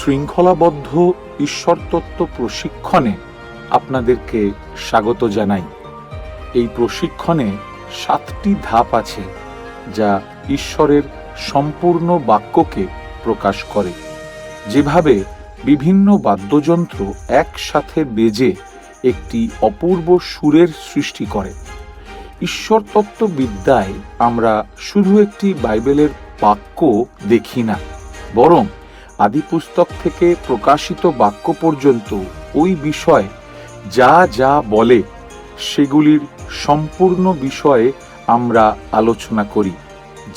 শৃঙ্খলাবদ্ধ ঈশ্বরতত্ত্ব প্রশিক্ষণে আপনাদেরকে স্বাগত জানাই। এই প্রশিক্ষণে 7টি ধাপ আছে যা ঈশ্বরের সম্পূর্ণ বাক্যকে প্রকাশ করে। যেভাবে বিভিন্ন বাদ্যযন্ত্র একসাথে বেজে একটি অপূর্ব সুরের সৃষ্টি করে। ঈশ্বরতত্ত্ববিদ্যায় আমরা শুধু একটি বাইবেলের বাক্য দেখি না, বরং আদিপুস্তক থেকে প্রকাশিত বাক্য পর্যন্ত ওই বিষয় যা যা বলে সেগুলির সম্পূর্ণ বিষয়ে আমরা আলোচনা করি,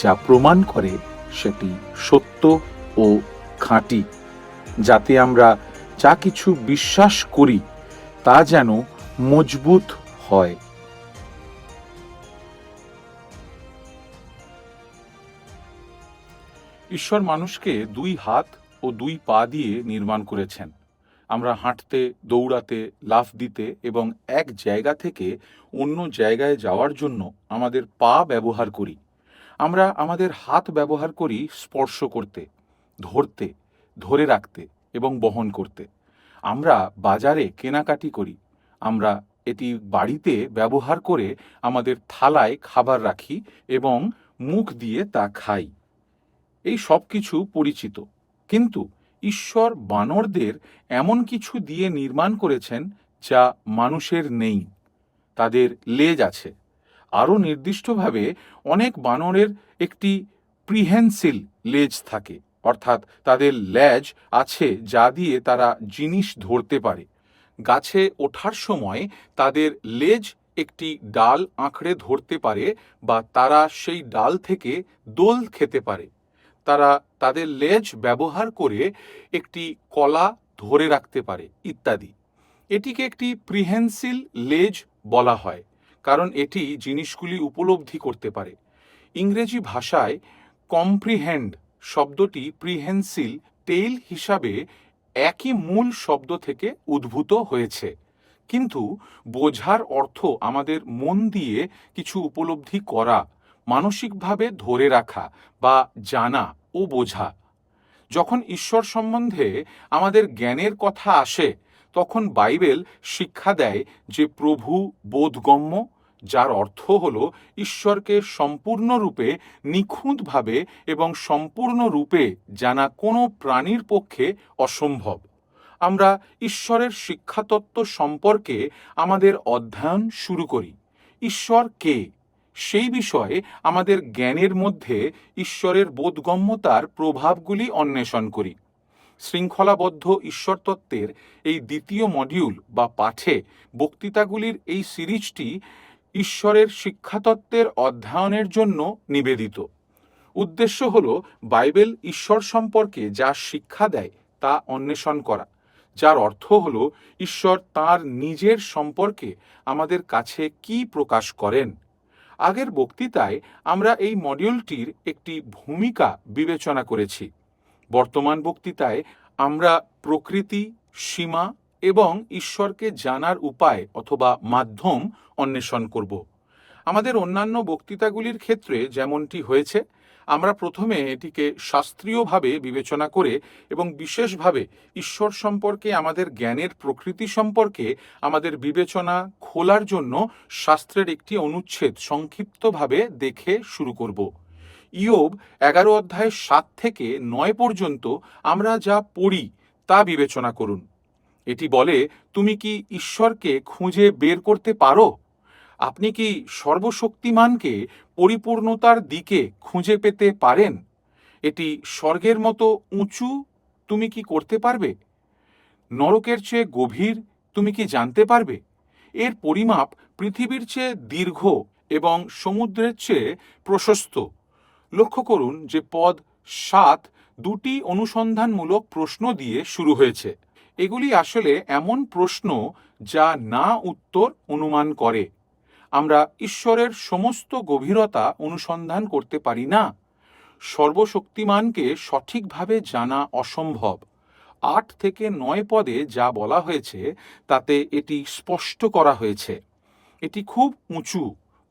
যা প্রমাণ করে সেটি সত্য ও খাঁটি, যাতে আমরা যা কিছু বিশ্বাস করি তা যেন মজবুত হয়। ঈশ্বর মানুষকে 2 হাত ও 2 পা দিয়ে নির্মাণ করেছেন। আমরা হাঁটতে, দৌড়াতে, লাফ দিতে এবং এক জায়গা থেকে অন্য জায়গায় যাওয়ার জন্য আমাদের পা ব্যবহার করি। আমরা আমাদের হাত ব্যবহার করি স্পর্শ করতে, ধরতে, ধরে রাখতে এবং বহন করতে। আমরা বাজারে কেনাকাটি করি। আমরা এটি বাড়িতে ব্যবহার করে আমাদের থালায় খাবার রাখি এবং মুখ দিয়ে তা খাই। এই সব কিছু পরিচিত, কিন্তু ঈশ্বর বানরদের এমন কিছু দিয়ে নির্মাণ করেছেন যা মানুষের নেই। তাদের লেজ আছে। আরও নির্দিষ্টভাবে অনেক বানরের একটি প্রিহেনসিল লেজ থাকে, অর্থাৎ তাদের লেজ আছে যা দিয়ে তারা জিনিস ধরতে পারে। গাছে ওঠার সময় তাদের লেজ একটি ডাল আঁকড়ে ধরতে পারে বা তারা সেই ডাল থেকে দোল খেতে পারে। তারা তাদের লেজ ব্যবহার করে একটি কলা ধরে রাখতে পারে ইত্যাদি। এটিকে একটি প্রিহেনসিল লেজ বলা হয়, কারণ এটি জিনিসগুলি উপলব্ধি করতে পারে। ইংরেজি ভাষায় কম্প্রিহেন্ড শব্দটি প্রিহেনসিল টেইল হিসাবে একই মূল শব্দ থেকে উদ্ভূত হয়েছে, কিন্তু বোঝার অর্থ আমাদের মন দিয়ে কিছু উপলব্ধি করা, মানসিকভাবে ধরে রাখা বা জানা ও বোঝা। যখন ঈশ্বর সম্বন্ধে আমাদের জ্ঞানের কথা আসে, তখন বাইবেল শিক্ষা দেয় যে প্রভু বোধগম্য, যার অর্থ হল ঈশ্বরকে সম্পূর্ণরূপে, নিখুঁতভাবে এবং সম্পূর্ণরূপে জানা কোনো প্রাণীর পক্ষে অসম্ভব। আমরা ঈশ্বরের শিক্ষাতত্ত্ব সম্পর্কে আমাদের অধ্যয়ন শুরু করি। ঈশ্বর কে? সেই বিষয়ে আমাদের জ্ঞানের মধ্যে ঈশ্বরের বোধগম্যতার প্রভাবগুলি অন্বেষণ করি। শৃঙ্খলাবদ্ধ ঈশ্বরতত্ত্বের এই দ্বিতীয় মডিউল বা পাঠে বক্তৃতাগুলির এই সিরিজটি ঈশ্বরের শিক্ষাতত্ত্বের অধ্যয়নের জন্য নিবেদিত। উদ্দেশ্য হল বাইবেল ঈশ্বর সম্পর্কে যা শিক্ষা দেয় তা অন্বেষণ করা, যার অর্থ হল ঈশ্বর তাঁর নিজের সম্পর্কে আমাদের কাছে কি প্রকাশ করেন। আগের বক্তৃতায় আমরা এই মডিউলটির একটি ভূমিকা বিবেচনা করেছি। বর্তমান বক্তৃতায় আমরা প্রকৃতি, সীমা এবং ঈশ্বরকে জানার উপায় অথবা মাধ্যম অন্বেষণ করব। আমাদের অন্যান্য বক্তৃতাগুলির ক্ষেত্রে যেমনটি হয়েছে, আমরা প্রথমে এটিকে শাস্ত্রীয়ভাবে বিবেচনা করে এবং বিশেষভাবে ঈশ্বর সম্পর্কে আমাদের জ্ঞানের প্রকৃতি সম্পর্কে আমাদের বিবেচনা খোলার জন্য শাস্ত্রের একটি অনুচ্ছেদ সংক্ষিপ্তভাবে দেখে শুরু করব। ইয়োব 11 অধ্যায় 7 থেকে 9 পর্যন্ত আমরা যা পড়ি তা বিবেচনা করুন। এটি বলে, তুমি কি ঈশ্বরকে খুঁজে বের করতে পারো? আপনি কি সর্বশক্তিমানকে পরিপূর্ণতার দিকে খুঁজে পেতে পারেন? এটি স্বর্গের মতো উঁচু, তুমি কি করতে পারবে? নরকের চেয়ে গভীর, তুমি কি জানতে পারবে? এর পরিমাপ পৃথিবীর চেয়ে দীর্ঘ এবং সমুদ্রের চেয়ে প্রশস্ত। লক্ষ্য করুন যে পদ 7 2টি অনুসন্ধানমূলক প্রশ্ন দিয়ে শুরু হয়েছে। এগুলি আসলে এমন প্রশ্ন যা না উত্তর অনুমান করে। আমরা ঈশ্বরের সমস্ত গভীরতা অনুসন্ধান করতে পারি না। সর্বশক্তিমানকে সঠিকভাবে জানা অসম্ভব। 8 থেকে 9 পদে যা বলা হয়েছে তাতে এটি স্পষ্ট করা হয়েছে। এটি খুব উঁচু,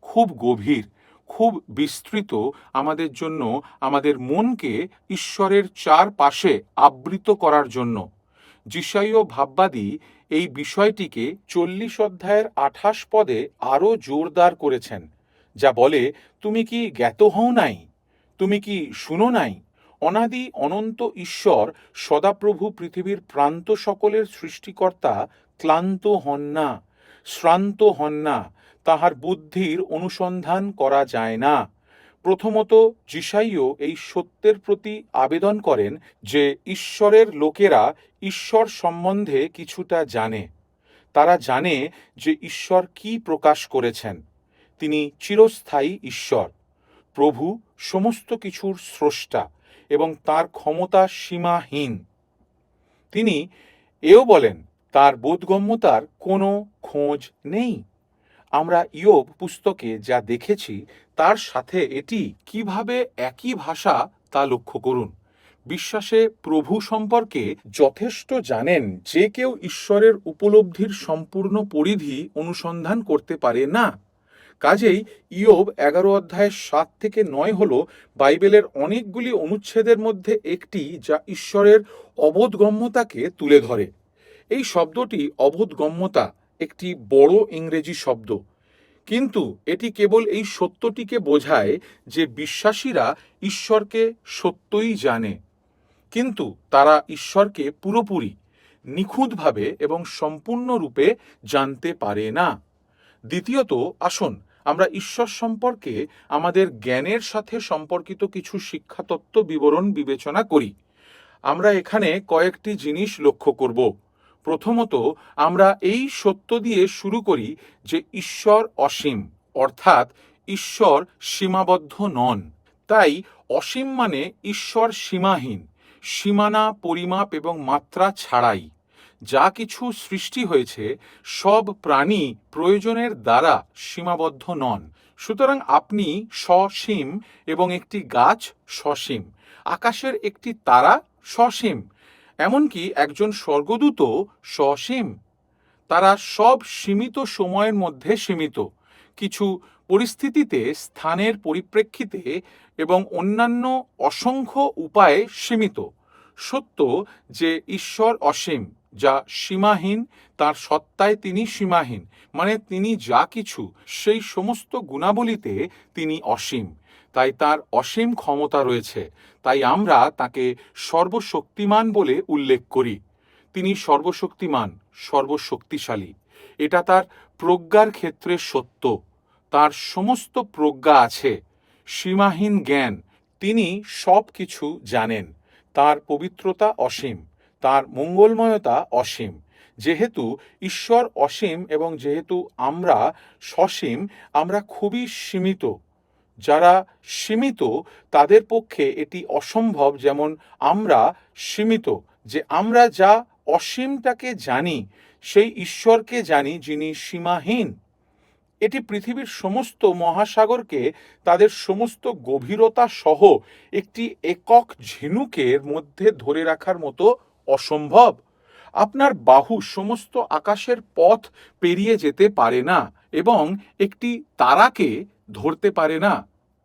খুব গভীর, খুব বিস্তৃত আমাদের জন্য, আমাদের মনকে ঈশ্বরের চারপাশে আবৃত করার জন্য। যিশাইয় ভাববাদী এই বিষয়টিকে 40 অধ্যায়ের 28 পদে আরও জোরদার করেছেন, যা বলে, তুমি কি জ্ঞাত হও নাই? তুমি কি শুনো নাই? অনাদি অনন্ত ঈশ্বর সদাপ্রভু পৃথিবীর প্রান্ত সকলের সৃষ্টিকর্তা ক্লান্ত হন না, শ্রান্ত হন না, তাহার বুদ্ধির অনুসন্ধান করা যায় না। প্রথমত যিশাইয় এই সত্যের প্রতি আবেদন করেন যে ঈশ্বরের লোকেরা ঈশ্বর সম্বন্ধে কিছুটা জানে। তারা জানে যে ঈশ্বর কি প্রকাশ করেছেন। তিনি চিরস্থায়ী ঈশ্বর, প্রভু, সমস্ত কিছুর স্রষ্টা, এবং তার ক্ষমতা সীমাহীন। তিনি এও বলেন তার বোধগম্যতার কোনো খোঁজ নেই। আমরা ইয়োব পুস্তকে যা দেখেছি তার সাথে এটি কিভাবে একই ভাষা তা লক্ষ্য করুন। বিশ্বাসে প্রভু সম্পর্কে যথেষ্ট জানেন যে কেউ ঈশ্বরের উপলব্ধির সম্পূর্ণ পরিধি অনুসন্ধান করতে পারে না। কাজেই ইয়োব 11 অধ্যায়ের 7 থেকে 9 হল বাইবেলের অনেকগুলি অনুচ্ছেদের মধ্যে একটি যা ঈশ্বরের অবোধগম্যতাকে তুলে ধরে। এই শব্দটি অবোধগম্যতা একটি বড় ইংরেজি শব্দ, কিন্তু এটি কেবল এই সত্যটিকে বোঝায় যে বিশ্বাসীরা ঈশ্বরকে সত্যই জানে, কিন্তু তারা ঈশ্বরকে পুরোপুরি, নিখুঁতভাবে এবং সম্পূর্ণরূপে জানতে পারে না। দ্বিতীয়ত, আসুন আমরা ঈশ্বর সম্পর্কে আমাদের জ্ঞানের সাথে সম্পর্কিত কিছু শিক্ষাতত্ত্ব বিবরণ বিবেচনা করি। আমরা এখানে কয়েকটি জিনিস লক্ষ্য করব। প্রথমত, আমরা এই সত্য দিয়ে শুরু করি যে ঈশ্বর অসীম, অর্থাৎ ঈশ্বর সীমাবদ্ধ নন। তাই অসীম মানে ঈশ্বর সীমাহীন, সীমানা, পরিমাপ এবং মাত্রা ছাড়াই। যা কিছু সৃষ্টি হয়েছে সব প্রাণী প্রয়োজনের দ্বারা সীমাবদ্ধ নন। সুতরাং আপনি সসীম এবং একটি গাছ সসীম, আকাশের একটি তারা সসীম, এমনকি একজন স্বর্গদূতও সসীম। তারা সব সীমিত সময়ের মধ্যে সীমিত, কিছু পরিস্থিতিতে, স্থানের পরিপ্রেক্ষিতে এবং অন্যান্য অসংখ্য উপায়ে সীমিত। সত্য যে ঈশ্বর অসীম, যা সীমাহীন, তার সত্তায় তিনি সীমাহীন, মানে তিনি যা কিছু সেই সমস্ত গুণাবলীতে তিনি অসীম। তাই তার অসীম ক্ষমতা রয়েছে। তাই আমরা তাকে সর্বশক্তিমান বলে উল্লেখ করি। তিনি সর্বশক্তিমান, সর্বশক্তিশালী। এটা তার প্রজ্ঞার ক্ষেত্রে সত্য। তার সমস্ত প্রজ্ঞা আছে, সীমাহীন জ্ঞান। তিনি সব কিছু জানেন। তার পবিত্রতা অসীম, তার মঙ্গলময়তা অসীম। যেহেতু ঈশ্বর অসীম এবং যেহেতু আমরা সসীম, আমরা খুবই সীমিত। যারা সীমিত তাদের পক্ষে এটি অসম্ভব, যেমন আমরা সীমিত, যে আমরা যা অসীমটাকে জানি সেই ঈশ্বরকে জানি যিনি সীমাহীন। এটি পৃথিবীর সমস্ত মহাসাগরকে তাদের সমস্ত গভীরতা সহ একটি একক ঝিনুকের মধ্যে ধরে রাখার মতো অসম্ভব। আপনার বাহু সমস্ত আকাশের পথ পেরিয়ে যেতে পারে না এবং একটি তারাকে ধরতে পারে না।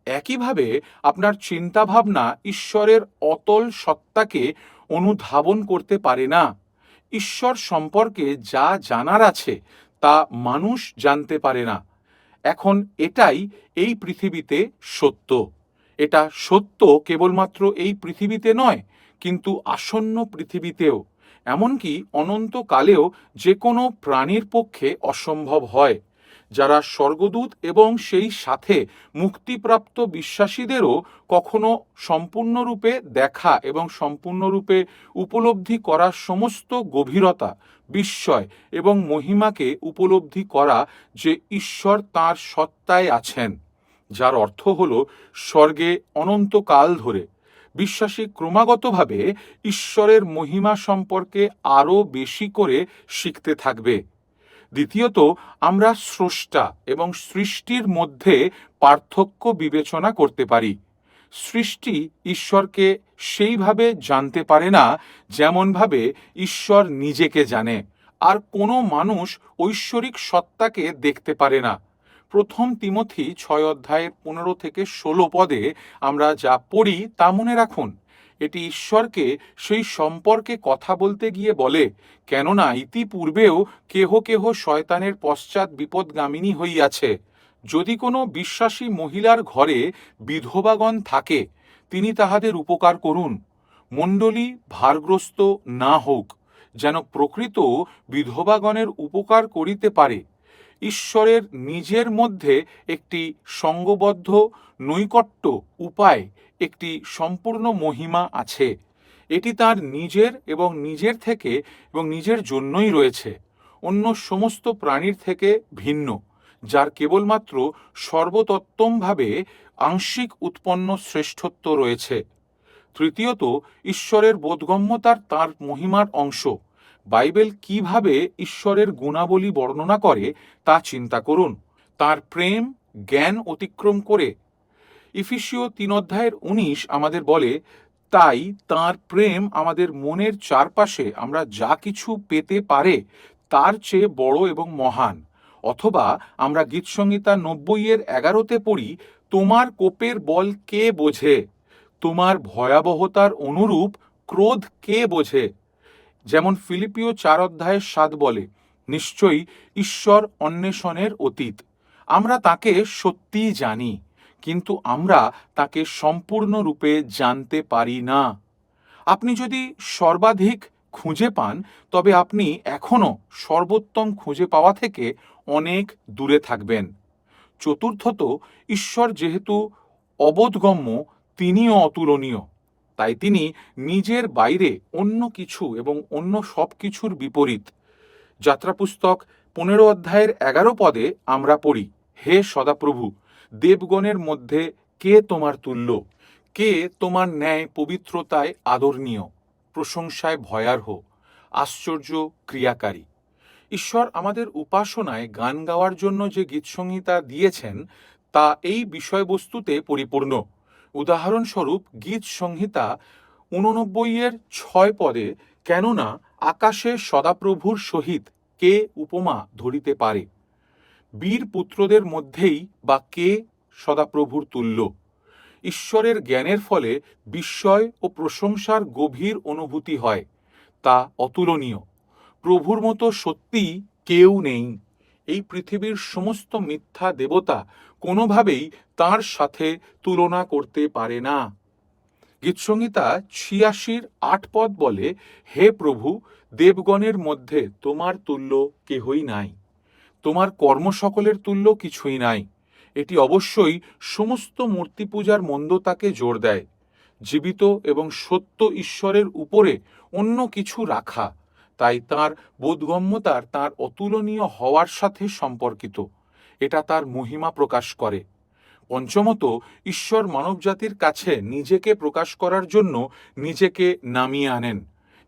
একইভাবে আপনার চিন্তাভাবনা ঈশ্বরের অতল সত্তাকে অনুধাবন করতে পারে না। ঈশ্বর সম্পর্কে যা জানার আছে তা মানুষ জানতে পারে না। এখন এটাই এই পৃথিবীতে সত্য। এটা সত্য কেবলমাত্র এই পৃথিবীতে নয়, কিন্তু আসন্ন পৃথিবীতেও, এমনকি অনন্তকালেও যে কোনো প্রাণীর পক্ষে অসম্ভব হয়। যারা স্বর্গদূত এবং সেই সাথে মুক্তিপ্রাপ্ত বিশ্বাসীদেরও কখনো সম্পূর্ণরূপে দেখা এবং সম্পূর্ণরূপে উপলব্ধি করার সমস্ত গভীরতা, বিস্ময় এবং মহিমাকে উপলব্ধি করা যে ঈশ্বর তাঁর সত্তায় আছেন, যার অর্থ হল স্বর্গে অনন্তকাল ধরে। বিশ্বাসী ক্রমাগতভাবে ঈশ্বরের মহিমা সম্পর্কে আরও বেশি করে শিখতে থাকবে। দ্বিতীয়ত, আমরা স্রষ্টা এবং সৃষ্টির মধ্যে পার্থক্য বিবেচনা করতে পারি। সৃষ্টি ঈশ্বরকে সেইভাবে জানতে পারে না যেমনভাবে ঈশ্বর নিজেকে জানে। আর কোনো মানুষ ঐশ্বরিক সত্তাকে দেখতে পারে না। প্রথম তিমথি 6 অধ্যায়ের 15 থেকে 16 পদে আমরা যা পড়ি তা মনে রাখুন। এটি ঈশ্বরকে সেই সম্পর্কে কথা বলতে গিয়ে বলে, কেননা ইতিপূর্বেও কেহ কেহ শয়তানের পশ্চাৎ বিপদগামিনী হইয়াছে। যদি কোনো বিশ্বাসী মহিলার ঘরে বিধবাগণ থাকে, তিনি তাহাদের উপকার করুন। মণ্ডলী ভারগ্রস্ত না হোক, যেন প্রকৃত বিধবাগণের উপকার করিতে পারে। ঈশ্বরের নিজের মধ্যে একটি সঙ্গবদ্ধ নৈকট্য উপায়, একটি সম্পূর্ণ মহিমা আছে। এটি তার নিজের এবং নিজের থেকে এবং নিজের জন্যই রয়েছে, অন্য সমস্ত প্রাণীর থেকে ভিন্ন, যার কেবলমাত্র সর্বতত্ত্বমভাবে আংশিক উৎপন্ন শ্রেষ্ঠত্ব রয়েছে। তৃতীয়ত, ঈশ্বরের বোধগম্যতার তার মহিমার অংশ। বাইবেল কিভাবে ঈশ্বরের গুণাবলী বর্ণনা করে তা চিন্তা করুন। তার প্রেম জ্ঞান অতিক্রম করে। ইফিসীয় 3 অধ্যায়ের 19 আমাদের বলে, তাই তার প্রেম আমাদের মনের চারপাশে আমরা যা কিছু পেতে পারে তার চেয়ে বড় এবং মহান। অথবা আমরা গীতসংহিতা 90-এর 11-তে পড়ি, তোমার কোপের বল কে বোঝে, তোমার ভয়াবহতার অনুরূপ ক্রোধ কে বোঝে। যেমন ফিলিপিও 4 অধ্যায়ের 7 বলে, নিশ্চয়ই ঈশ্বর অন্বেষণের অতীত। আমরা তাকে সত্যিই জানি, কিন্তু আমরা তাকে সম্পূর্ণরূপে জানতে পারি না। আপনি যদি সর্বাধিক খুঁজে পান, তবে আপনি এখনও সর্বোত্তম খুঁজে পাওয়া থেকে অনেক দূরে থাকবেন। চতুর্থত, ঈশ্বর যেহেতু অবোধগম্য, তিনিও অতুলনীয়। তাই তিনি নিজের বাইরে অন্য কিছু এবং অন্য সব কিছুর বিপরীত। যাত্রাপুস্তক 15 অধ্যায়ের 11 পদে আমরা পড়ি, হে সদাপ্রভু, দেবগণের মধ্যে কে তোমার তুল্য, কে তোমার ন্যায় পবিত্রতায় আদরণীয়, প্রশংসায় ভয়ার্হ, আশ্চর্য ক্রিয়াকারী। ঈশ্বর আমাদের উপাসনায় গান গাওয়ার জন্য যে গীতসংহিতা দিয়েছেন তা এই বিষয়বস্তুতে পরিপূর্ণ। উদাহরণস্বরূপ গীতসংহিতা 89-এর 6 পদে, কেননা আকাশে সদাপ্রভুর সহিত কে উপমা ধরিতে পারে, বীর পুত্রদের মধ্যেই বা কে সদাপ্রভুর তুল্য। ঈশ্বরের জ্ঞানের ফলে বিস্ময় ও প্রশংসার গভীর অনুভূতি হয়, তা অতুলনীয়। প্রভুর মতো সত্যিই কেউ নেই। এই পৃথিবীর সমস্ত মিথ্যা দেবতা কোনোভাবেই তার সাথে তুলনা করতে পারে না। গীতসংহিতা 86-র 8 পদ বলে, হে প্রভু, দেবগণের মধ্যে তোমার তুল্য কেহই নাই, তোমার কর্ম সকলের তুল্য কিছুই নাই। এটি অবশ্যই সমস্ত মূর্তি পূজার মন্দতাকে জোর দেয়। জীবিত এবং সত্য ঈশ্বরের উপরে অন্য কিছু রাখা, তাই তার বোধগম্যতার তার অতুলনীয় হওয়ার সাথে সম্পর্কিত। এটা তার মহিমা প্রকাশ করে। পঞ্চমত, ঈশ্বর মানবজাতির কাছে নিজেকে প্রকাশ করার জন্য নিজেকে নামিয়ে আনেন।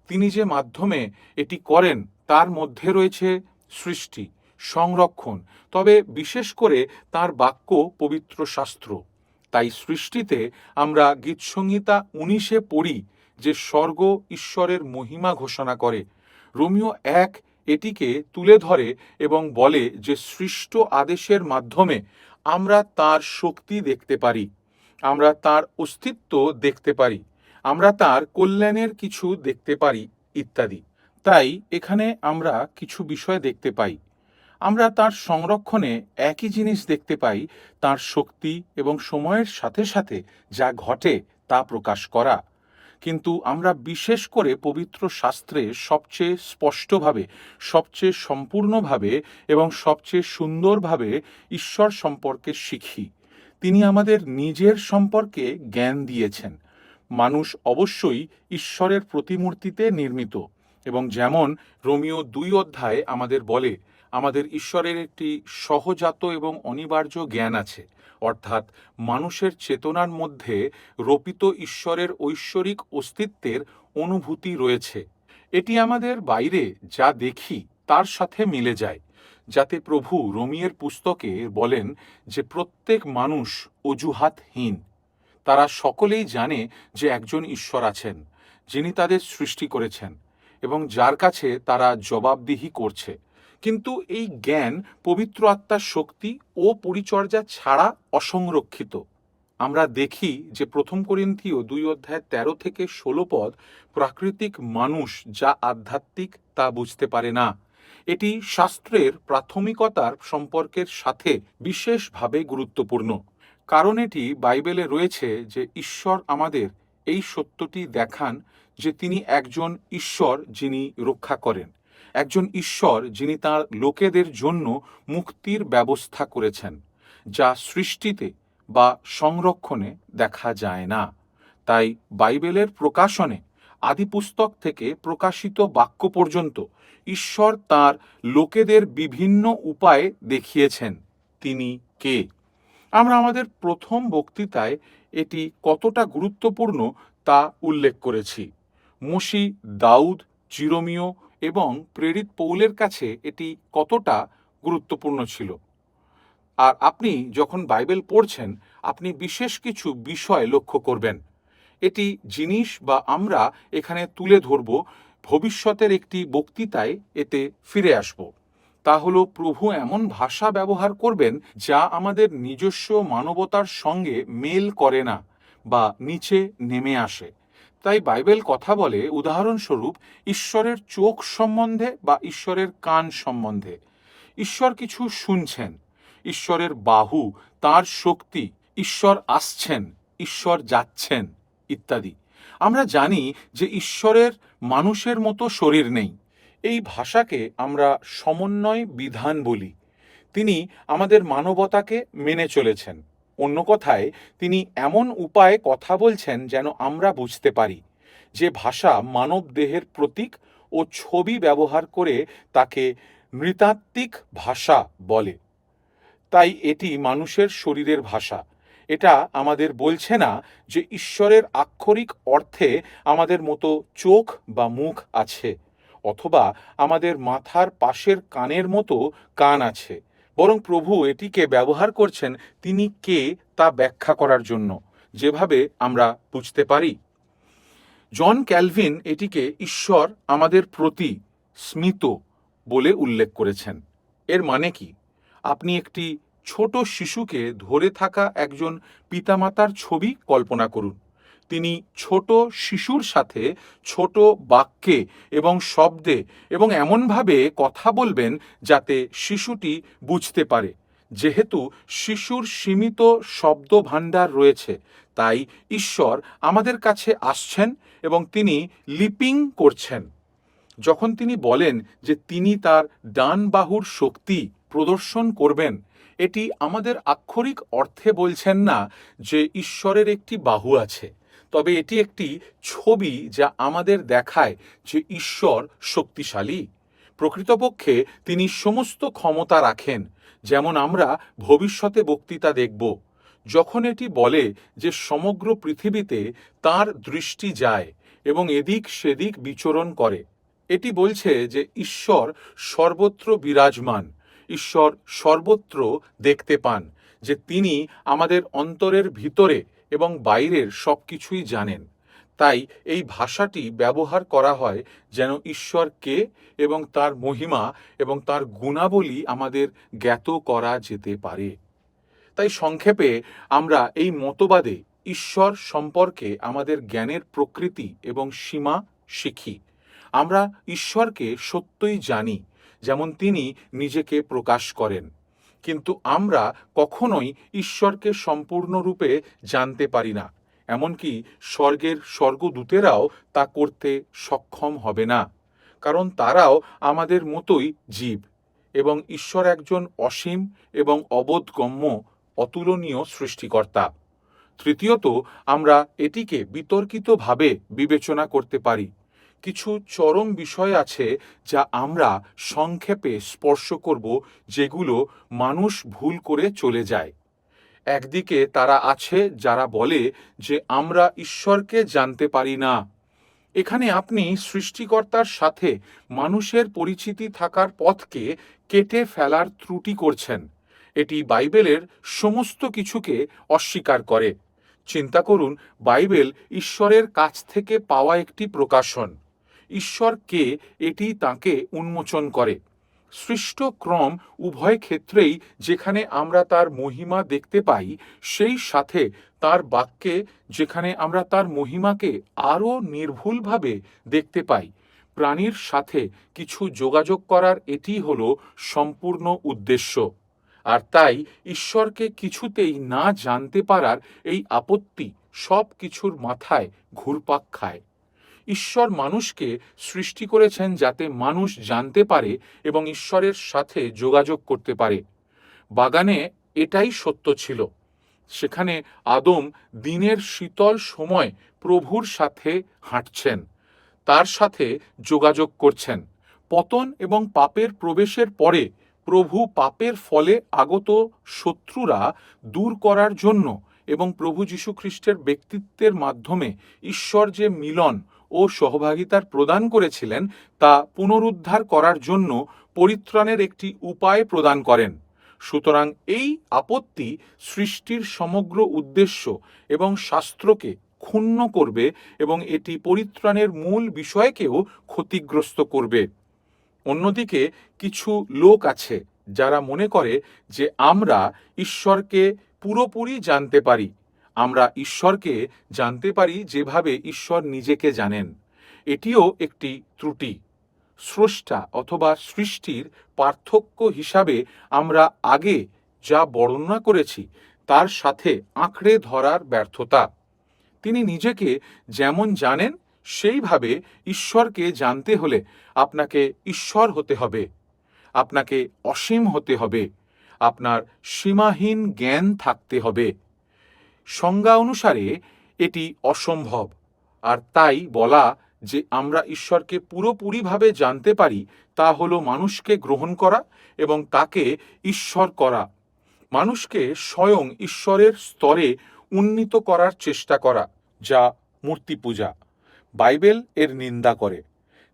তিনি যে মাধ্যমে এটি করেন তার মধ্যে রয়েছে সৃষ্টি, সংরক্ষণ, তবে বিশেষ করে তার বাক্য পবিত্র শাস্ত্র। তাই সৃষ্টিতে আমরা গীতসংহিতা 19-এ পড়ি যে স্বর্গ ঈশ্বরের মহিমা ঘোষণা করে। রোমিও 1 এটিকে তুলে ধরে এবং বলে যে সৃষ্ট আদেশের মাধ্যমে আমরা তার শক্তি দেখতে পারি, আমরা তার অস্তিত্ব দেখতে পারি, আমরা তার কল্যাণের কিছু দেখতে পারি ইত্যাদি। তাই এখানে আমরা কিছু বিষয় দেখতে পাই। আমরা তার সংরক্ষণে একই জিনিস দেখতে পাই, তার শক্তি এবং সময়ের সাথে সাথে যা ঘটে তা প্রকাশ করা। কিন্তু আমরা বিশেষ করে পবিত্র শাস্ত্রে সবচেয়ে স্পষ্টভাবে, সবচেয়ে সম্পূর্ণভাবে এবং সবচেয়ে সুন্দরভাবে ঈশ্বর সম্পর্কে শিখি। তিনি আমাদের নিজের সম্পর্কে জ্ঞান দিয়েছেন। মানুষ অবশ্যই ঈশ্বরের প্রতিমূর্তিতে নির্মিত, এবং যেমন রোমিও 2 অধ্যায়ে আমাদের বলে, আমাদের ঈশ্বরের একটি সহজাত এবং অনিবার্য জ্ঞান আছে, অর্থাৎ মানুষের চেতনার মধ্যে রোপিত ঈশ্বরের ঐশ্বরিক অস্তিত্বের অনুভূতি রয়েছে। এটি আমাদের বাইরে যা দেখি তার সাথে মিলে যায়, যাতে প্রভু রোমিয়ের পুস্তকে বলেন যে প্রত্যেক মানুষ অজুহাতহীন। তারা সকলেই জানে যে একজন ঈশ্বর আছেন, যিনি তাদের সৃষ্টি করেছেন এবং যার কাছে তারা জবাবদিহি করছে। কিন্তু এই জ্ঞান পবিত্র আত্মার শক্তি ও পরিচর্যা ছাড়া অসংরক্ষিত। আমরা দেখি যে ১ করিন্থীয় ২:১৩-১৬ প্রাকৃতিক মানুষ যা আধ্যাত্মিক তা বুঝতে পারে না। এটি শাস্ত্রের প্রাথমিকতার সম্পর্কের সাথে বিশেষভাবে গুরুত্বপূর্ণ, কারণ এটি বাইবেলে রয়েছে যে ঈশ্বর আমাদের এই সত্যটি দেখান যে তিনি একজন ঈশ্বর যিনি রক্ষা করেন, একজন ঈশ্বর যিনি তাঁর লোকেদের জন্য মুক্তির ব্যবস্থা করেছেন, যা সৃষ্টিতে বা সংরক্ষণে দেখা যায় না। তাই বাইবেলের প্রকাশনে আদিপুস্তক থেকে প্রকাশিত বাক্য পর্যন্ত ঈশ্বর তাঁর লোকেদের বিভিন্ন উপায়ে দেখিয়েছেন তিনি কে। আমরা আমাদের প্রথম বক্তৃতায় এটি কতটা গুরুত্বপূর্ণ তা উল্লেখ করেছি। মসি, দাউদ, জিরোমীয় এবং প্রেরিত পৌলের কাছে এটি কতটা গুরুত্বপূর্ণ ছিল। আর আপনি যখন বাইবেল পড়ছেন, আপনি বিশেষ কিছু বিষয় লক্ষ্য করবেন। এটি জিনিস বা আমরা এখানে তুলে ধরব, ভবিষ্যতের একটি বক্তৃতায় এতে ফিরে আসব। তা হলো প্রভু এমন ভাষা ব্যবহার করবেন যা আমাদের নিজস্ব মানবতার সঙ্গে মেল করে না বা নিচে নেমে আসে। তাই বাইবেল কথা বলে উদাহরণস্বরূপ ঈশ্বরের চোখ সম্বন্ধে বা ঈশ্বরের কান সম্বন্ধে। ঈশ্বর কিছু শুনছেন, ঈশ্বরের বাহু, তার শক্তি, ঈশ্বর আসছেন, ঈশ্বর যাচ্ছেন ইত্যাদি। আমরা জানি যে ঈশ্বরের মানুষের মতো শরীর নেই। এই ভাষাকে আমরা সমন্বয় বিধান বলি। তিনি আমাদের মানবতাকে মেনে চলেছেন। অন্য কথায়, তিনি এমন উপায়ে কথা বলছেন যেন আমরা বুঝতে পারি। যে ভাষা মানব দেহের প্রতীক ও ছবি ব্যবহার করে তাকে নৃতাত্ত্বিক ভাষা বলে। তাই এটি মানুষের শরীরের ভাষা। এটা আমাদের বলছে না যে ঈশ্বরের আক্ষরিক অর্থে আমাদের মতো চোখ বা মুখ আছে, অথবা আমাদের মাথার পাশের কানের মতো কান আছে, বরং প্রভু এটিকে ব্যবহার করছেন তিনি কে তা ব্যাখ্যা করার জন্য, যেভাবে আমরা বুঝতে পারি। জন ক্যালভিন এটিকে ঈশ্বর আমাদের প্রতি স্মিত বলে উল্লেখ করেছেন। এর মানে কি? আপনি একটি ছোট শিশুকে ধরে থাকা একজন পিতামাতার ছবি কল্পনা করুন। তিনি ছোট শিশুর সাথে ছোট বাক্যে এবং শব্দে এবং এমনভাবে কথা বলবেন যাতে শিশুটি বুঝতে পারে। যেহেতু শিশুর সীমিত শব্দ ভাণ্ডার রয়েছে, তাই ঈশ্বর আমাদের কাছে আসছেন এবং তিনি লিপিং করছেন। যখন তিনি বলেন যে তিনি তার ডান বাহুর শক্তি প্রদর্শন করবেন, এটি আমাদের আক্ষরিক অর্থে বলছেন না যে ঈশ্বরের একটি বাহু আছে, তবে এটি একটি ছবি যা আমাদের দেখায় যে ঈশ্বর শক্তিশালী। প্রকৃতপক্ষে তিনি সমস্ত ক্ষমতা রাখেন, যেমন আমরা ভবিষ্যতে বক্তৃতা দেখব। যখন এটি বলে যে সমগ্র পৃথিবীতে তার দৃষ্টি যায় এবং এদিক সেদিক বিচরণ করে, এটি বলছে যে ঈশ্বর সর্বত্র বিরাজমান, ঈশ্বর সর্বত্র দেখতে পান, যে তিনি আমাদের অন্তরের ভিতরে এবং বাইরের সব কিছুই জানেন। তাই এই ভাষাটি ব্যবহার করা হয় যেন ঈশ্বরকে এবং তার মহিমা এবং তার গুণাবলী আমাদের জ্ঞাত করা যেতে পারে। তাই সংক্ষেপে আমরা এই মতবাদে ঈশ্বর সম্পর্কে আমাদের জ্ঞানের প্রকৃতি এবং সীমা শিখি। আমরা ঈশ্বরকে সত্যই জানি, যেমন তিনি নিজেকে প্রকাশ করেন, কিন্তু আমরা কখনোই ঈশ্বরকে সম্পূর্ণরূপে জানতে পারি না। এমনকি স্বর্গের স্বর্গদূতেরাও তা করতে সক্ষম হবে না, কারণ তারাও আমাদের মতোই জীব, এবং ঈশ্বর একজন অসীম এবং অবোধগম্য অতুলনীয় সৃষ্টিকর্তা। তৃতীয়ত, আমরা এটিকে বিতর্কিতভাবে বিবেচনা করতে পারি। কিছু চরম বিষয় আছে যা আমরা সংক্ষেপে স্পর্শ করব, যেগুলো মানুষ ভুল করে চলে যায়। একদিকে তারা আছে যারা বলে যে আমরা ঈশ্বরকে জানতে পারি না। এখানে আপনি সৃষ্টিকর্তার সাথে মানুষের পরিচিতি থাকার পথকে কেটে ফেলার ত্রুটি করছেন। এটি বাইবেলের সমস্ত কিছুকে অস্বীকার করে। চিন্তা করুন, বাইবেল ঈশ্বরের কাছ থেকে পাওয়া একটি প্রকাশন। ঈশ্বর কে এটি তাঁকে উন্মোচন করে। সৃষ্ট ক্রম উভয় ক্ষেত্রেই যেখানে আমরা তার মহিমা দেখতে পাই, সেই সাথে তার বাক্যে যেখানে আমরা তার মহিমাকে আরও নির্ভুলভাবে দেখতে পাই, প্রাণীর সাথে কিছু যোগাযোগ করার এটি হলো সম্পূর্ণ উদ্দেশ্য। আর তাই ঈশ্বরকে কিছুতেই না জানতে পারার এই আপত্তি সব কিছুর মাথায় ঘুরপাক খায়। ঈশ্বর মানুষকে সৃষ্টি করেছেন যাতে মানুষ জানতে পারে এবং ঈশ্বরের সাথে যোগাযোগ করতে পারে। বাগানে এটাই সত্য ছিল। সেখানে আদম দিনের শীতল সময় প্রভুর সাথে হাঁটছেন, তার সাথে যোগাযোগ করছেন। পতন এবং পাপের প্রবেশের পরে প্রভু পাপের ফলে আগত শত্রুরা দূর করার জন্য এবং প্রভু যীশু খ্রিস্টের ব্যক্তিত্বের মাধ্যমে ঈশ্বর যে মিলন ও সহভাগিতার প্রদান করেছিলেন তা পুনরুদ্ধার করার জন্য পরিত্রাণের একটি উপায় প্রদান করেন। সুতরাং এই আপত্তি সৃষ্টির সমগ্র উদ্দেশ্য এবং শাস্ত্রকে ক্ষুণ্ণ করবে এবং এটি পরিত্রাণের মূল বিষয়কেও ক্ষতিগ্রস্ত করবে। অন্যদিকে কিছু লোক আছে যারা মনে করে যে আমরা ঈশ্বরকে পুরোপুরি জানতে পারি। আমরা ঈশ্বরকে জানতে পারি যেভাবে ঈশ্বর নিজেকে জানেন। এটিও একটি ত্রুটি। স্রষ্টা অথবা সৃষ্টির পার্থক্য হিসাবে আমরা আগে যা বর্ণনা করেছি তার সাথে আঁকড়ে ধরার ব্যর্থতা। তিনি নিজেকে যেমন জানেন সেইভাবে ঈশ্বরকে জানতে হলে আপনাকে ঈশ্বর হতে হবে, আপনাকে অসীম হতে হবে, আপনার সীমাহীন জ্ঞান থাকতে হবে। সংজ্ঞা অনুসারে এটি অসম্ভব। আর তাই বলা যে আমরা ঈশ্বরকে পুরোপুরিভাবে জানতে পারি তা হলো মানুষকে গ্রহণ করা এবং তাকে ঈশ্বর করা, মানুষকে স্বয়ং ঈশ্বরের স্তরে উন্নীত করার চেষ্টা করা, যা মূর্তি পূজা। বাইবেল এর নিন্দা করে।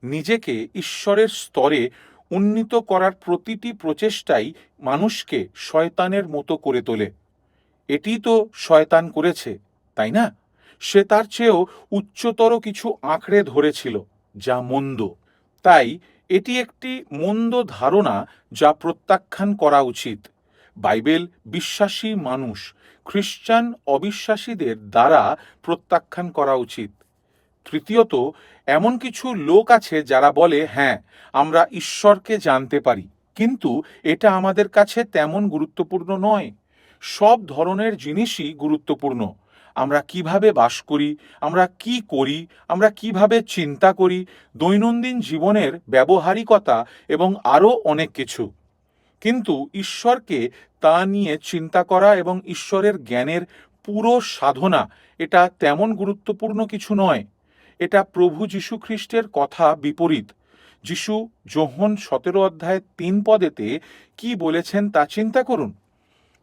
নিজেকে ঈশ্বরের স্তরে উন্নীত করার প্রতিটি প্রচেষ্টাই মানুষকে শয়তানের মতো করে তোলে। এটি তো শয়তান করেছে, তাই না? সে তার চেয়েও উচ্চতর কিছু আঁকড়ে ধরেছিল, যা মন্দ। তাই এটি একটি মন্দ ধারণা যা প্রত্যাখ্যান করা উচিত। বাইবেল বিশ্বাসী মানুষ, খ্রিস্টান অবিশ্বাসীদের দ্বারা প্রত্যাখ্যান করা উচিত। তৃতীয়ত, এমন কিছু লোক আছে যারা বলে, হ্যাঁ, আমরা ঈশ্বরকে জানতে পারি, কিন্তু এটা আমাদের কাছে তেমন গুরুত্বপূর্ণ নয়। সব ধরনের জিনিসই গুরুত্বপূর্ণ। আমরা কিভাবে বাস করি, আমরা কি করি, আমরা কিভাবে চিন্তা করি, দৈনন্দিন জীবনের ব্যবহারিকতা এবং আরও অনেক কিছু। কিন্তু ঈশ্বরকে তা নিয়ে চিন্তা করা এবং ঈশ্বরের জ্ঞানের পুরো সাধনা, এটা তেমন গুরুত্বপূর্ণ কিছু নয়। এটা প্রভু যীশু খ্রিস্টের কথা বিপরীত। যীশু যোহন 17:3 কি বলেছেন তা চিন্তা করুন।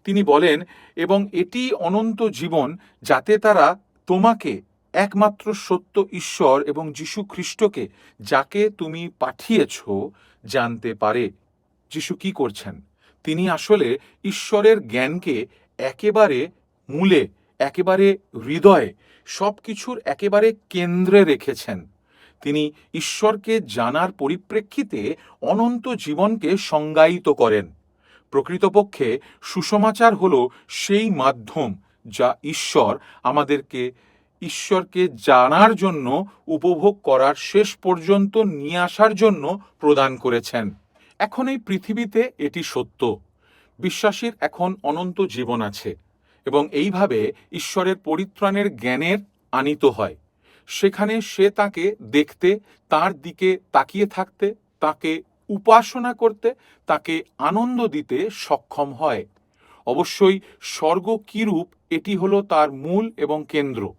তিনি বলেন, এবং এটি অনন্ত জীবন, যাতে তারা তোমাকে একমাত্র সত্য ঈশ্বর এবং যীশু খ্রিস্টকে, যাকে তুমি পাঠিয়েছ, জানতে পারে। যীশু কি করছেন? তিনি আসলে ঈশ্বরের জ্ঞানকে একেবারে মূলে, একেবারে হৃদয়ে, সব কিছুর একেবারে কেন্দ্রে রেখেছেন। তিনি ঈশ্বরকে জানার পরিপ্রেক্ষিতে অনন্ত জীবনকে সংজ্ঞায়িত করেন। প্রকৃতপক্ষে সুসমাচার হল সেই মাধ্যম যা ঈশ্বর আমাদেরকে ঈশ্বরকে জানার জন্য, উপভোগ করার শেষ পর্যন্ত নিয়ে আসার জন্য প্রদান করেছেন। এখন এই পৃথিবীতে এটি সত্য। বিশ্বাসীর এখন অনন্ত জীবন আছে এবং এইভাবে ঈশ্বরের পরিত্রাণের জ্ঞানের আনিত হয়। সেখানে সে তাকে দেখতে, তার দিকে তাকিয়ে থাকতে, তাকে উপাসনা করতে, তাকে আনন্দ দিতে সক্ষম হয়। অবশ্যই স্বর্গ কীরূপ, এটি হলো তার মূল এবং কেন্দ্র।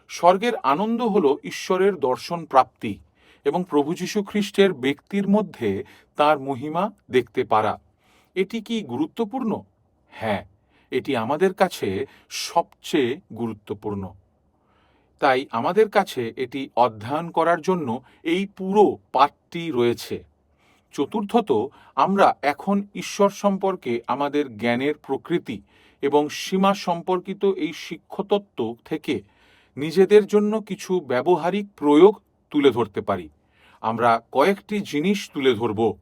স্বর্গের আনন্দ হলো ঈশ্বরের দর্শন প্রাপ্তি এবং প্রভু যীশু খ্রিস্টের ব্যক্তির মধ্যে তার মহিমা দেখতে পারা। এটি কি গুরুত্বপূর্ণ? হ্যাঁ, এটি আমাদের কাছে সবচেয়ে গুরুত্বপূর্ণ। তাই আমাদের কাছে এটি অধ্যয়ন করার জন্য এই পুরো পাঠটি রয়েছে। চতুর্থত, আমরা এখন ঈশ্বর সম্পর্কে আমাদের জ্ঞানের প্রকৃতি এবং সীমা সম্পর্কিত এই শিক্ষতত্ত্ব থেকে নিজেদের জন্য কিছু ব্যবহারিক প্রয়োগ তুলে ধরতে পারি। আমরা কয়েকটি জিনিস তুলে ধরব।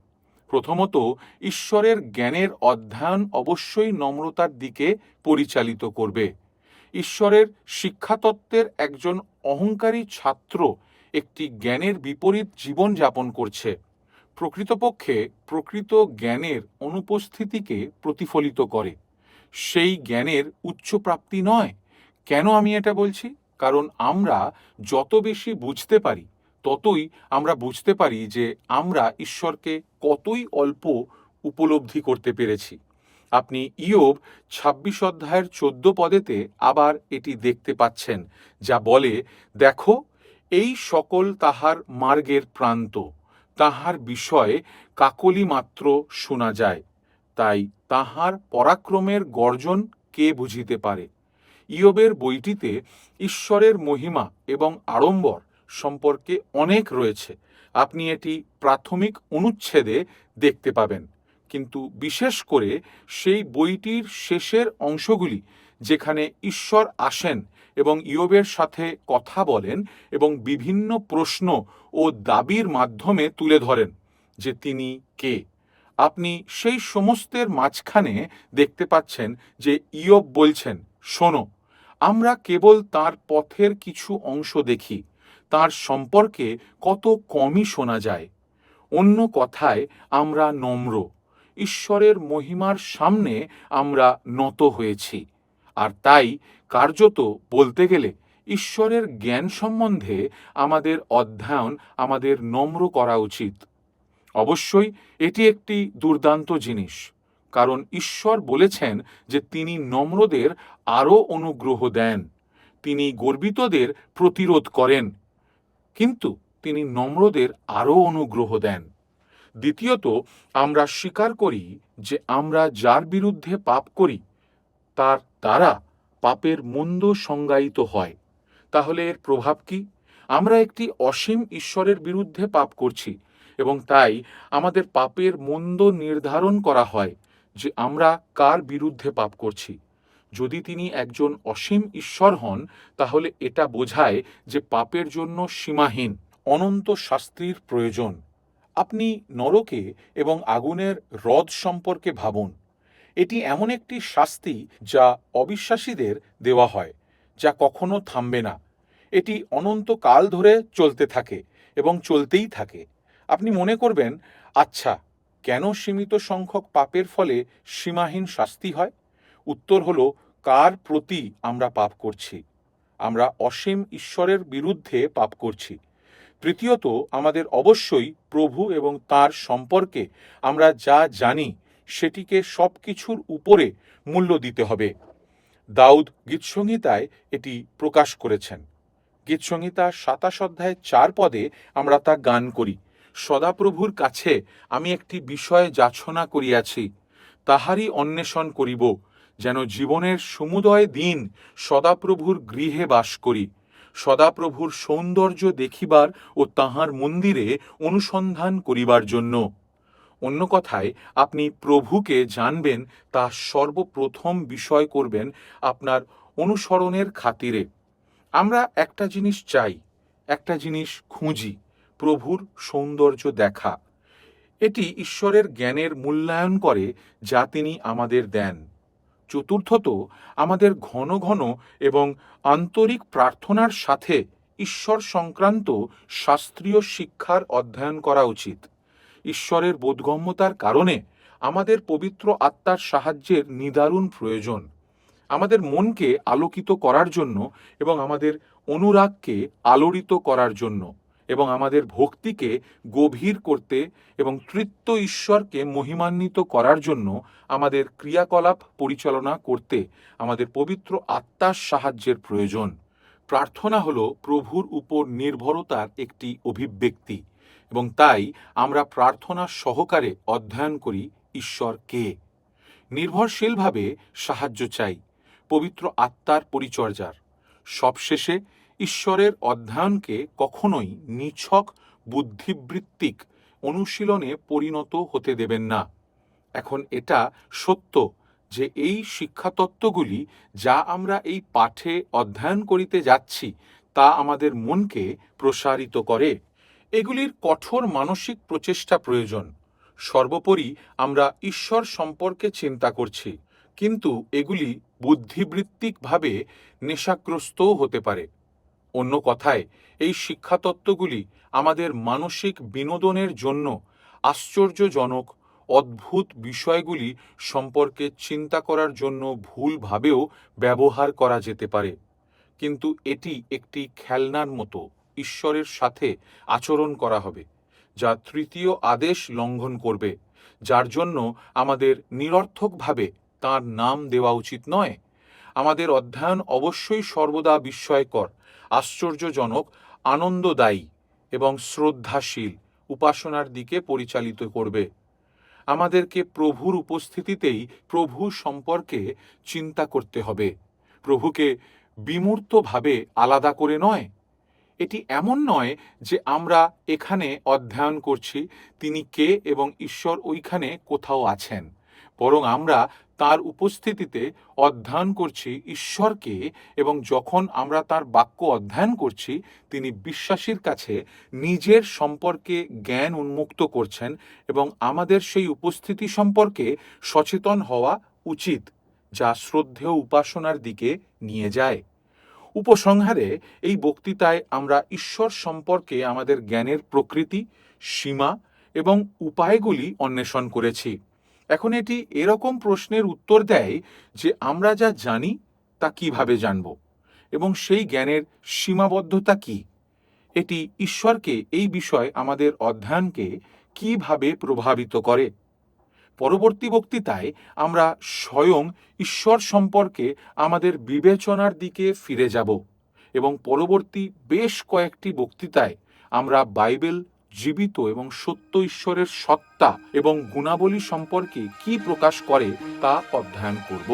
প্রথমত, ঈশ্বরের জ্ঞানের অধ্যয়ন অবশ্যই নম্রতার দিকে পরিচালিত করবে। ঈশ্বরের শিক্ষাতত্ত্বের একজন অহংকারী ছাত্র একটি জ্ঞানের বিপরীত জীবন যাপন করছে। প্রকৃতপক্ষে প্রকৃত জ্ঞানের অনুপস্থিতিকে প্রতিফলিত করে, সেই জ্ঞানের উচ্চ প্রাপ্তি নয়। কেন আমি এটা বলছি? কারণ আমরা যত বেশি বুঝতে পারি, ততই আমরা বুঝতে পারি যে আমরা ঈশ্বরকে কতই অল্প উপলব্ধি করতে পেরেছি। আপনি ইয়োব ২৬ অধ্যায়ের ১৪ পদেতে আবার এটি দেখতে পাচ্ছেন, যা বলে, দেখো, এই সকল তাহার মার্গের প্রান্ত, তাহার বিষয়ে কাকলি মাত্র শোনা যায়, তাই তাহার পরাক্রমের গর্জন কে বুঝিতে পারে। ইয়োবের বইটিতে ঈশ্বরের মহিমা এবং আড়ম্বর সম্পর্কে অনেক রয়েছে। আপনি এটি প্রাথমিক অনুচ্ছেদে দেখতে পাবেন, কিন্তু বিশেষ করে সেই বইটির শেষের অংশগুলি, যেখানে ঈশ্বর আসেন এবং ইয়োবের সাথে কথা বলেন এবং বিভিন্ন প্রশ্ন ও দাবির মাধ্যমে তুলে ধরেন যে তিনি কে। আপনি সেই সমস্তের মাঝখানে দেখতে পাচ্ছেন যে ইয়োব বলছেন, শোনো, আমরা কেবল তার পথের কিছু অংশ দেখি, তার সম্পর্কে কত কমই শোনা যায়। অন্য কথায়, আমরা নম্র, ঈশ্বরের মহিমার সামনে আমরা নত হয়েছি। আর তাই কার্যত বলতে গেলে ঈশ্বরের জ্ঞান সম্বন্ধে আমাদের অধ্যয়ন আমাদের নম্র করা উচিত। অবশ্যই এটি একটি দুর্দান্ত জিনিস, কারণ ঈশ্বর বলেছেন যে তিনি নম্রদের আরও অনুগ্রহ দেন, তিনি গর্বিতদের প্রতিরোধ করেন, কিন্তু তিনি নম্রদের আরও অনুগ্রহ দেন। দ্বিতীয়ত, আমরা স্বীকার করি যে আমরা যার বিরুদ্ধে পাপ করি তার দ্বারা পাপের মন্দ সংজ্ঞায়িত হয়। তাহলে এর প্রভাব কি? আমরা একটি অসীম ঈশ্বরের বিরুদ্ধে পাপ করছি এবং তাই আমাদের পাপের মন্দ নির্ধারণ করা হয় যে আমরা কার বিরুদ্ধে পাপ করছি। যদি তিনি একজন অসীম ঈশ্বর হন, তাহলে এটা বোঝায় যে পাপের জন্য সীমাহীন অনন্ত শাস্তির প্রয়োজন। আপনি নরকে এবং আগুনের হ্রদ সম্পর্কে ভাবুন। এটি এমন একটি শাস্তি যা অবিশ্বাসীদের দেওয়া হয়, যা কখনো থামবে না। এটি অনন্তকাল ধরে চলতে থাকে এবং চলতেই থাকে। আপনি মনে করবেন, আচ্ছা, কেন সীমিত সংখ্যক পাপের ফলে সীমাহীন শাস্তি হয়? উত্তর হলো, কার প্রতি আমরা পাপ করছি? আমরা অসীম ঈশ্বরের বিরুদ্ধে পাপ করছি। তৃতীয়ত, আমাদের অবশ্যই প্রভু এবং তার সম্পর্কে আমরা যা জানি সেটিকে সব কিছুর উপরে মূল্য দিতে হবে। দাউদ গীতসংহিতায় এটি প্রকাশ করেছেন। গীতসংহিতা ২৭ অধ্যায় ৪ পদে আমরা তা গান করি, সদাপ্রভুর কাছে আমি একটি বিষয় যাচনা করিয়াছি, তাহারই অন্বেষণ করিব, যেন জীবনের সমুদয় দিন সদাপ্রভুর গৃহে বাস করি, সদাপ্রভুর সৌন্দর্য দেখিবার ও তাহার মন্দিরে অনুসন্ধান করিবার জন্য। অন্য কথায়, আপনি প্রভুকে জানবেন তা সর্বপ্রথম বিষয় করবেন আপনার অনুসরণের খাতিরে। আমরা একটা জিনিস চাই, একটা জিনিস খুঁজি, প্রভুর সৌন্দর্য দেখা। এটি ঈশ্বরের জ্ঞানের মূল্যায়ন করে যা তিনি আমাদের দেন। চতুর্থত, আমাদের ঘন ঘন এবং আন্তরিক প্রার্থনার সাথে ঈশ্বর সংক্রান্ত শাস্ত্রীয় শিক্ষার অধ্যয়ন করা উচিত। ঈশ্বরের বোধগম্যতার কারণে আমাদের পবিত্র আত্মার সাহায্যের নিদারুণ প্রয়োজন। আমাদের মনকে আলোকিত করার জন্য এবং আমাদের অনুরাগকে আলোড়িত করার জন্য এবং আমাদের ভক্তিকে গভীর করতে এবং তৃত্ব ঈশ্বরকে মহিমান্বিত করার জন্য আমাদের ক্রিয়াকলাপ পরিচালনা করতে আমাদের পবিত্র আত্মার সাহায্যের প্রয়োজন। প্রার্থনা হলো প্রভুর উপর নির্ভরতার একটি অভিব্যক্তি এবং তাই আমরা প্রার্থনা সহকারে অধ্যয়ন করি ঈশ্বর কে। নির্ভরশীলভাবে সাহায্য চাই পবিত্র আত্মার পরিচর্যার। সবশেষে ঈশ্বরের অধ্যয়নকে কখনোই নিছক বুদ্ধিবৃত্তিক অনুশীলনে পরিণত হতে দেবেন না। এখন এটা সত্য যে এই শিক্ষাতত্ত্বগুলি যা আমরা এই পাঠে অধ্যয়ন করিতে যাচ্ছি তা আমাদের মনকে প্রসারিত করে। এগুলির কঠোর মানসিক প্রচেষ্টা প্রয়োজন। সর্বোপরি আমরা ঈশ্বর সম্পর্কে চিন্তা করছি, কিন্তু এগুলি বুদ্ধিবৃত্তিকভাবে নেশাগ্রস্তও হতে পারে। অন্য কথায়, এই শিক্ষাতত্ত্বগুলি আমাদের মানসিক বিনোদনের জন্য আশ্চর্যজনক অদ্ভুত বিষয়গুলি সম্পর্কে চিন্তা করার জন্য ভুলভাবেও ব্যবহার করা যেতে পারে, কিন্তু এটি একটি খেলনার মতো ঈশ্বরের সাথে আচরণ করা হবে, যা তৃতীয় আদেশ লঙ্ঘন করবে, যার জন্য আমাদের নিরর্থকভাবে তাঁর নাম দেওয়া উচিত নয়। আমাদের অধ্যয়ন অবশ্যই সর্বদা বিস্ময়কর, আশ্চর্যজনক, আনন্দদায়ী এবং শ্রদ্ধাশীল উপাসনার দিকে পরিচালিত করবে। আমাদেরকে প্রভুর উপস্থিতিতেই প্রভু সম্পর্কে চিন্তা করতে হবে, প্রভুকে বিমূর্তভাবে আলাদা করে নয়। এটি এমন নয় যে আমরা এখানে অধ্যয়ন করছি তিনি কে এবং ঈশ্বর ওইখানে কোথাও আছেন, বরং আমরা তার উপস্থিতিতে অধ্যয়ন করছি ঈশ্বরকে, এবং যখন আমরা তার বাক্য অধ্যয়ন করছি তিনি বিশ্বাসীর কাছে নিজের সম্পর্কে জ্ঞান উন্মুক্ত করছেন, এবং আমাদের সেই উপস্থিতি সম্পর্কে সচেতন হওয়া উচিত, যা শ্রদ্ধেয় উপাসনার দিকে নিয়ে যায়। উপসংহারে এই বক্তৃতায় আমরা ঈশ্বর সম্পর্কে আমাদের জ্ঞানের প্রকৃতি, সীমা এবং উপায়গুলি অন্বেষণ করেছি। এখন এটি এরকম প্রশ্নের উত্তর দেয় যে আমরা যা জানি তা কিভাবে জানব, এবং সেই জ্ঞানের সীমাবদ্ধতা কি। এটি ঈশ্বরকে এই বিষয় আমাদের অধ্যয়নকে কিভাবে প্রভাবিত করে। পরবর্তী বক্তৃতায় আমরা স্বয়ং ঈশ্বর সম্পর্কে আমাদের বিবেচনার দিকে ফিরে যাব, এবং পরবর্তী বেশ কয়েকটি বক্তৃতায় আমরা বাইবেল জীবিত এবং সত্য ঈশ্বরের সত্তা এবং গুণাবলী সম্পর্কে কি প্রকাশ করে তা অধ্যয়ন করব।